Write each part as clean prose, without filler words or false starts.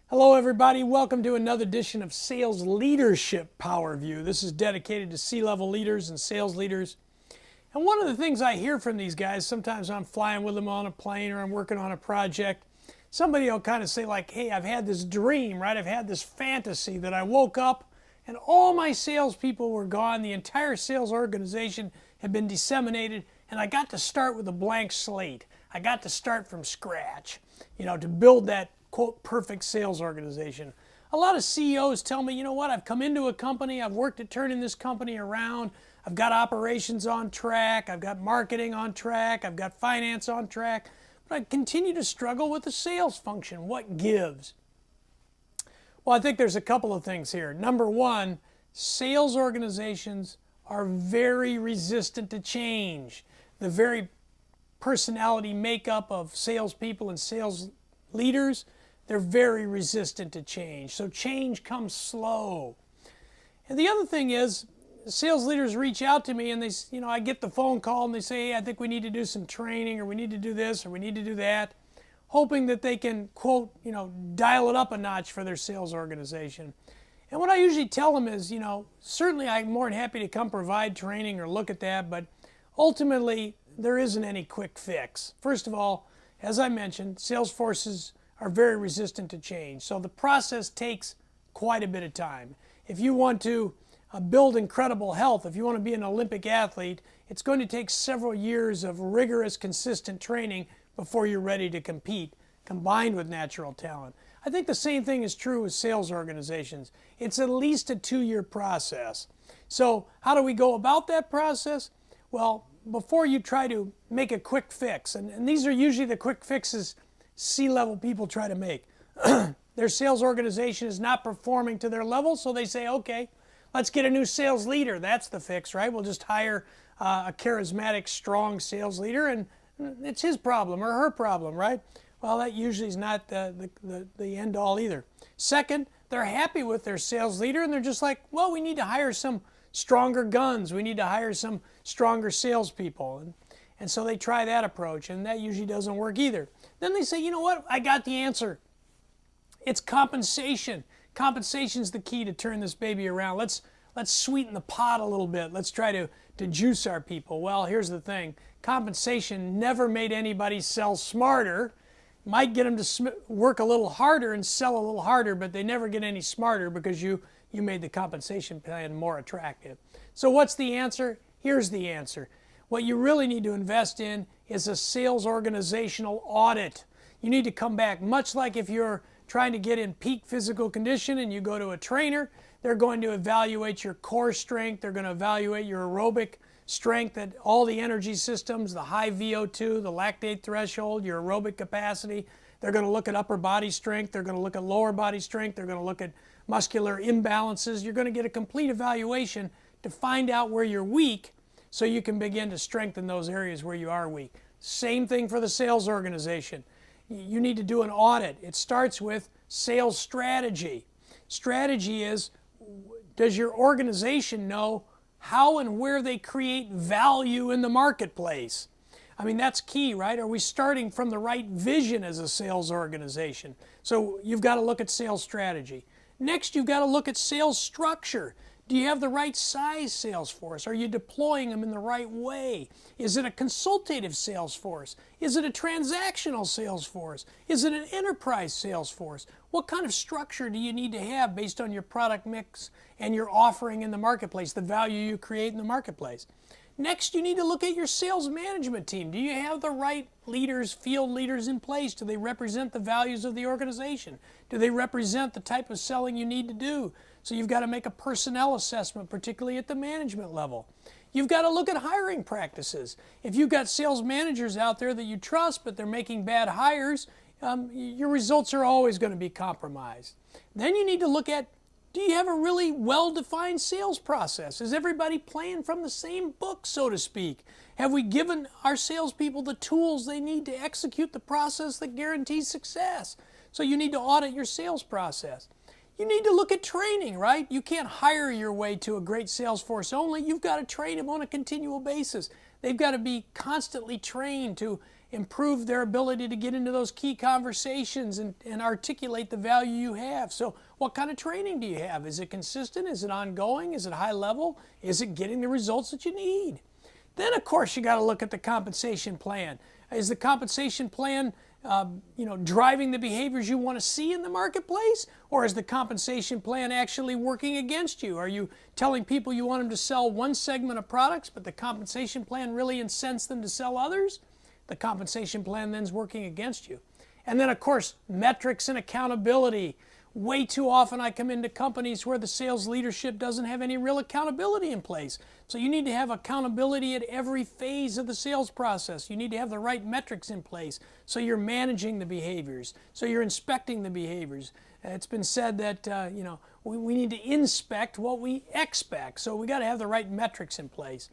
Hello everybody, welcome to another edition of Sales Leadership Power View. This is dedicated to C-level leaders and sales leaders. And one of the things I hear from these guys, sometimes I'm flying with them on a plane or I'm working on a project, somebody will kind of say like, hey, I've had this dream, right? I've had this fantasy that I woke up and all my salespeople were gone, the entire sales organization had been disseminated, and I got to start with a blank slate. I got to start from scratch, to build that quote, perfect sales organization. A lot of CEOs tell me, you know what, I've come into a company, I've worked at turning this company around, I've got operations on track, I've got marketing on track, I've got finance on track, but I continue to struggle with the sales function. What gives? Well, I think there's a couple of things here. Number one, sales organizations are very resistant to change. The very personality makeup of salespeople and sales leaders, they're very resistant to change. So change comes slow. And the other thing is, sales leaders reach out to me and they, I get the phone call and they say, hey, I think we need to do some training, or we need to do this, or we need to do that, hoping that they can, quote, dial it up a notch for their sales organization. And what I usually tell them is, certainly I'm more than happy to come provide training or look at that, but ultimately there isn't any quick fix. First of all, as I mentioned, sales forces are very resistant to change. So the process takes quite a bit of time. If you want to build incredible health, if you want to be an Olympic athlete, it's going to take several years of rigorous, consistent training before you're ready to compete, combined with natural talent. I think the same thing is true with sales organizations. It's at least a 2-year process. So how do we go about that process? Well, before you try to make a quick fix, and these are usually the quick fixes C-level people try to make. Their sales organization is not performing to their level, so they say, okay, let's get a new sales leader. That's the fix, right? We'll just hire a charismatic, strong sales leader, and it's his problem or her problem, right? Well, that usually is not the end all either. Second, they're happy with their sales leader, and they're just like, well, we need to hire some stronger guns. We need to hire some stronger salespeople. And so they try that approach, and that usually doesn't work either. Then they say, you know what, I got the answer. It's compensation. Compensation's the key to turn this baby around. Let's sweeten the pot a little bit. Let's try to juice our people. Well, here's the thing. Compensation never made anybody sell smarter. Might get them to work a little harder and sell a little harder, but they never get any smarter because you made the compensation plan more attractive. So what's the answer? Here's the answer. What you really need to invest in is a sales organizational audit. You need to come back, much like if you're trying to get in peak physical condition and you go to a trainer, they're going to evaluate your core strength, they're going to evaluate your aerobic strength at all the energy systems, the high VO2, the lactate threshold, your aerobic capacity. They're going to look at upper body strength, they're going to look at lower body strength, they're going to look at muscular imbalances. You're going to get a complete evaluation to find out where you're weak, so you can begin to strengthen those areas where you are weak. Same thing for the sales organization. You need to do an audit. It starts with sales strategy. Strategy is, does your organization know how and where they create value in the marketplace? I mean, that's key, right? Are we starting from the right vision as a sales organization? So you've got to look at sales strategy. Next, you've got to look at sales structure. Do you have the right size sales force? Are you deploying them in the right way? Is it a consultative sales force? Is it a transactional sales force? Is it an enterprise sales force? What kind of structure do you need to have based on your product mix and your offering in the marketplace, the value you create in the marketplace? Next, you need to look at your sales management team. Do you have the right leaders, field leaders in place? Do they represent the values of the organization? Do they represent the type of selling you need to do? So you've got to make a personnel assessment, particularly at the management level. You've got to look at hiring practices. If you've got sales managers out there that you trust, but they're making bad hires, your results are always going to be compromised. Then you need to look at, do you have a really well-defined sales process? Is everybody playing from the same book, so to speak? Have we given our salespeople the tools they need to execute the process that guarantees success? So you need to audit your sales process. You need to look at training, right? You can't hire your way to a great sales force only. You've got to train them on a continual basis. They've got to be constantly trained to improve their ability to get into those key conversations and articulate the value you have. So what kind of training do you have? Is it consistent? Is it ongoing? Is it high level? Is it getting the results that you need? Then, of course, you got to look at the compensation plan. Is the compensation plan driving the behaviors you want to see in the marketplace? Or is the compensation plan actually working against you? Are you telling people you want them to sell one segment of products, but the compensation plan really incents them to sell others? The compensation plan then is working against you. And then, of course, metrics and accountability. Way too often I come into companies where the sales leadership doesn't have any real accountability in place. So you need to have accountability at every phase of the sales process. You need to have the right metrics in place so you're managing the behaviors, so you're inspecting the behaviors. It's been said that we need to inspect what we expect. So we got to have the right metrics in place.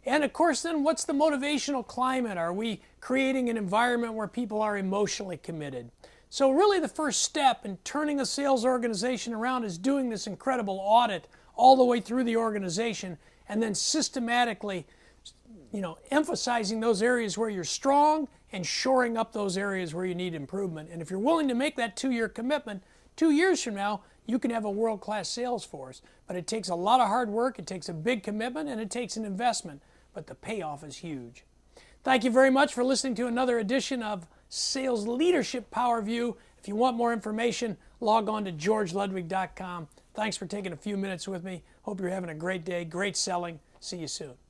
And of course, then what's the motivational climate? Are we creating an environment where people are emotionally committed? So really the first step in turning a sales organization around is doing this incredible audit all the way through the organization and then systematically, emphasizing those areas where you're strong and shoring up those areas where you need improvement. And if you're willing to make that 2-year commitment, 2 years from now, you can have a world-class sales force. But it takes a lot of hard work, it takes a big commitment, and it takes an investment. But the payoff is huge. Thank you very much for listening to another edition of Sales Leadership Power View. If you want more information, log on to georgeludwig.com. Thanks for taking a few minutes with me. Hope you're having a great day, great selling. See you soon.